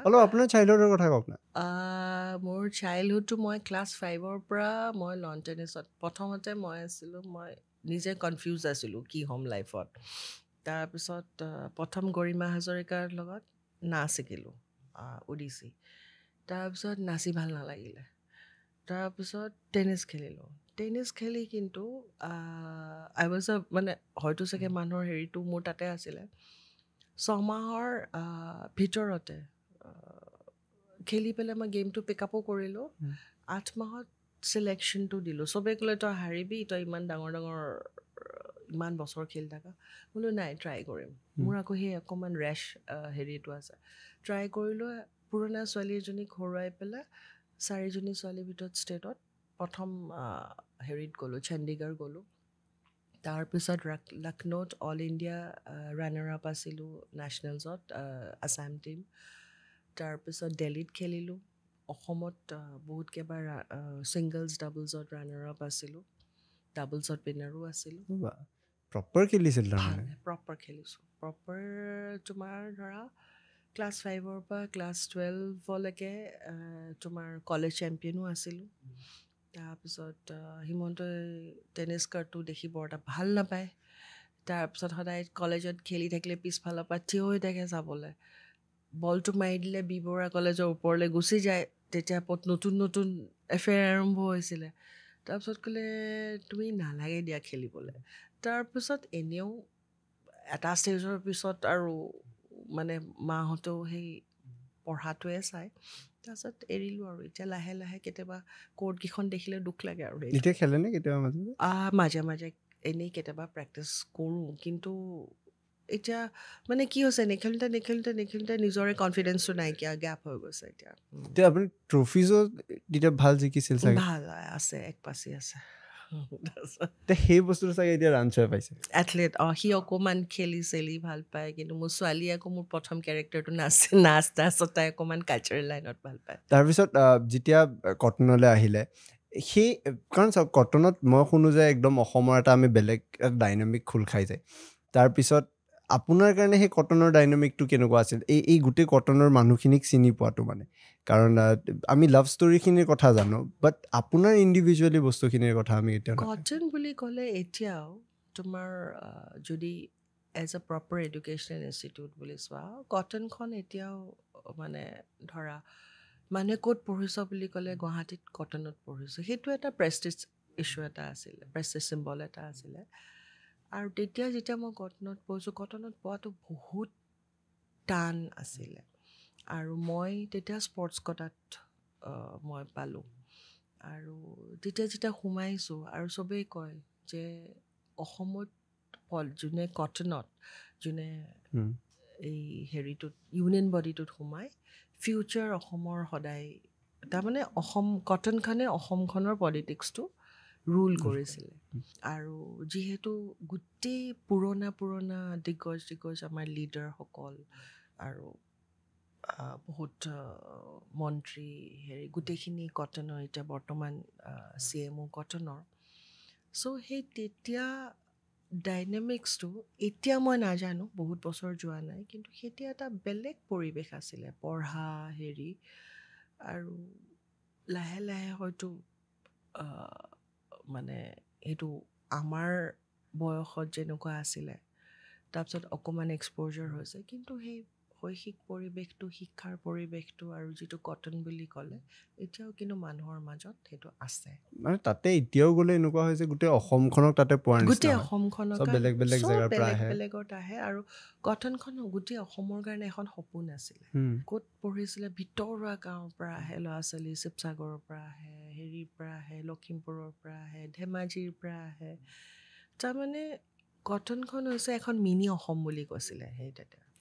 অলপ আপোনাৰ চাইল্ডহুডৰ কথা কওক না মোৰ চাইল্ডহুডটো মই ক্লাছ 5ৰ পৰা মই লন টেনিছত প্ৰথমতে মই নিজে কনফিউজ আছিলোঁ কি হ'ম লাইফত তাৰপিছত প্ৰথম গৰিমা হাজৰিকাৰ লগত নাচ শিকিলোঁ ওডিচি তাৰপিছত নাচি ভাল নালাগিলে তাৰপিছত টেনিছ খেলিলোঁ টেনিছ খেলি কিন্তু আই ৱাজ মানে হয়তো চাগে মানুহৰ হেৰিটো মোৰ তাতে আছিলে 6 মাহৰ ভিতৰতে খেলি পেলাই মই গেমটো পিক আপো কৰিলোঁ 8 মাহত চিলেকশ্যনটো দিলোঁ চবেই ক'লে তই হাৰিবি তই ইমান ডাঙৰ ইমান বছৰ খেলি থাকা বোলো নাই ট্ৰাই কৰিম মোৰ আকৌ সেই অকণমান ৰেছ হেৰিটো আছে ট্ৰাই কৰিলোঁ পুৰণা ছোৱালী এজনীক হৰুৱাই পেলাই 4জনী ছোৱালীৰ ভিতৰত ষ্টেটত প্ৰথম হেৰিত গ'লোঁ চণ্ডীগড় গ'লোঁ তাৰপিছত লক্ষ্ণৌত অল ইণ্ডিয়া ৰানাৰ আপ আছিলোঁ নেশ্যনেলছত আছাম টীম তাৰপিছত দিল্লীত খেলিলোঁ অসমত বহুত কেইবাৰ ছিংগলছ ডাবলছত ৰানাৰ আপ আছিলোঁ ডাবলছত উইনাৰো আছিলোঁ প্ৰপাৰ খেলিছিল প্ৰপাৰ খেলিছোঁ প্ৰপাৰ তোমাৰ ধৰা ক্লাছ 5ৰ পৰা ক্লাছ 12লৈকে তোমাৰ কলেজ চেম্পিয়নো আছিলোঁ তাৰপিছত হিমন্তই টেনিছ কাৰ্ডটো দেখি বৰ এটা ভাল নাপায় তাৰপিছত সদায় কলেজত খেলি থাকিলে পিছফালৰ পৰা থিয় হৈ থাকে চাবলৈ বলটো মাৰি দিলে বি বৰুৱা কলেজৰ ওপৰলৈ গুচি যায় তেতিয়া নতুন এফেয়াৰ আৰম্ভ হৈছিলে তাৰপিছত ক'লে তুমি নালাগে দিয়া খেলিবলৈ তাৰপিছত এনেও এটা ষ্টেজৰ পিছত আৰু মানে মাহঁতেও সেই পঢ়াটোৱে চায় তাৰপিছত এৰিলোঁ আৰু এতিয়া লাহে লাহে কেতিয়াবা কোৰ্টকেইখন দেখিলে দুখ লাগে আৰু এতিয়া খেলেনে কেতিয়াবা মাজে মাজে এনেই কেতিয়াবা প্ৰেক্টিচ কৰোঁ কিন্তু এতিয়া মানে কি হৈছে নেখেলোঁতে নিজৰে কনফিডেঞ্চটো নাইকিয়া গেপ হৈ গৈছে এতিয়া আপুনি ট্ৰফিজো তেতিয়া ভাল জিকিছিল ভাল আছে এক পাচি আছে সেই বস্তুটো চাগে এতিয়া ৰানচোৱে পাইছে এথলেট সি অকণমান খেলি চেলি ভাল পায় কিন্তু মোৰ ছোৱালী আকৌ মোৰ প্ৰথম কেৰেক্টাৰটো নাচত তাই অকণমান কালচাৰেল লাইনত ভাল পায় তাৰপিছত যেতিয়া কটনলৈ আহিলে সেই কাৰণ চাওক কটনত মই শুনো যে একদম অসমৰ এটা আমি বেলেগ ডাইনামিক খোল খাই যায় তাৰপিছত আপোনাৰ কাৰণে সেই কটনৰ ডাইনামিকটো কেনেকুৱা আছিল এই গোটেই কটনৰ মানুহখিনিক চিনি পোৱাটো মানে কাৰণ আমি লাভ ষ্টৰিখিনিৰ কথা জানো বাট আপোনাৰ ইণ্ডিভিজুৱেলি বস্তুখিনিৰ কথা আমি এতিয়া কটন বুলি ক'লে এতিয়াও তোমাৰ যদি as a proper educational institute বুলি চোৱা কটনখন এতিয়াও মানে ধৰা মানুহে ক'ত পঢ়িছ বুলি ক'লে গুৱাহাটীত কটনত পঢ়িছোঁ সেইটো এটা প্ৰেষ্টিজ ইছ্যু এটা আছিলে প্ৰেষ্টিজ চিম্বল এটা আছিলে আৰু তেতিয়া যেতিয়া মই কটনত পঢ়িছোঁ কটনত পোৱাটো বহুত টান আছিলে আৰু মই তেতিয়া স্পৰ্টছ কোটাত মই পালোঁ আৰু যেতিয়া সোমাইছোঁ আৰু চবেই কয় যে অসমত যোনে কটনত যোনে এই হেৰিটোত ইউনিয়ন বডিটোত সোমাই ফিউচাৰ অসমৰ সদায় তাৰমানে কটনখনে অসমখনৰ পলিটিক্সটো ৰুল কৰিছিলে আৰু যিহেতু গোটেই পুৰণা দিগ্গজ আমাৰ লিডাৰসকল আৰু বহুত মন্ত্ৰী গোটেইখিনি কটনৰ এতিয়া বৰ্তমান CMO কটনৰ চ' সেই তেতিয়া ডাইনামিক্সটো এতিয়া মই নাজানো বহুত বছৰ যোৱা নাই কিন্তু তেতিয়া এটা বেলেগ পৰিৱেশ আছিলে পঢ়া আৰু লাহে লাহে হয়তো মানে এইটো আমাৰ বয়সত যেনেকুৱা আছিলে তাৰপিছত অকণমান এক্সপ'জাৰ হৈছে কিন্তু সেই শৈক্ষিক পৰিৱেশটো শিক্ষাৰ পৰিৱেশটো আৰু যিটো কটন বুলি ক'লে এতিয়াও কিন্তু মানুহৰ মাজত সেইটো আছে মানে তাতে এতিয়াও গ'লে এনেকুৱা হৈছে গোটেই অসমখনক তাতে পোৱাৰ নিচিনা গোটেই অসমখনক বেলেগ বেলেগত আহে আৰু কটনখন গোটেই অসমৰ কাৰণে এখন সপোন আছিলে ক'ত পঢ়িছিলে ভিতৰুৱা গাঁৱৰ পৰা আহে ল'ৰা ছোৱালী শিৱসাগৰৰ পৰা আহে হেৰিৰ পৰা আহে লখিমপুৰৰ পৰা আহে ধেমাজিৰ পৰা আহে তাৰমানে কটনখন হৈছে এখন মিনি অসম বুলি কৈছিলে সেই তেতিয়া